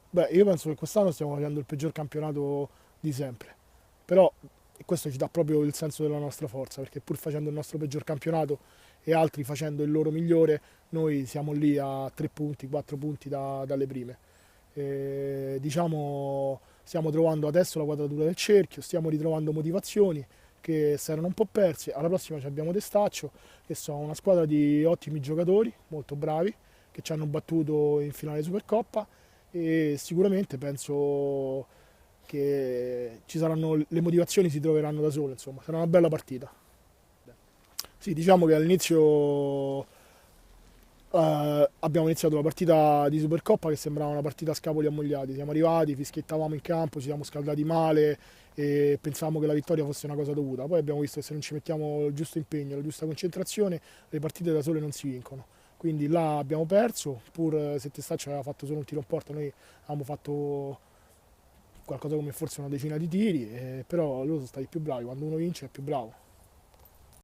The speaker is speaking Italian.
Beh, io penso che quest'anno stiamo facendo il peggior campionato di sempre, però questo ci dà proprio il senso della nostra forza, perché pur facendo il nostro peggior campionato e altri facendo il loro migliore, noi siamo lì a 3 punti, 4 punti dalle prime. Diciamo, stiamo trovando adesso la quadratura del cerchio, stiamo ritrovando motivazioni che si erano un po' perse. Alla prossima ci abbiamo Testaccio, che sono una squadra di ottimi giocatori, molto bravi, che ci hanno battuto in finale Supercoppa e sicuramente penso che ci saranno, le motivazioni si troveranno da sole, insomma, sarà una bella partita. Sì, diciamo che all'inizio abbiamo iniziato la partita di Supercoppa che sembrava una partita a scapoli ammogliati. Siamo arrivati, fischiettavamo in campo, ci siamo scaldati male e pensavamo che la vittoria fosse una cosa dovuta. Poi abbiamo visto che se non ci mettiamo il giusto impegno, la giusta concentrazione, le partite da sole non si vincono. Quindi là abbiamo perso, pur se Testaccio aveva fatto solo un tiro in porta, noi avevamo fatto qualcosa come forse una decina di tiri, però loro sono stati più bravi, quando uno vince è più bravo.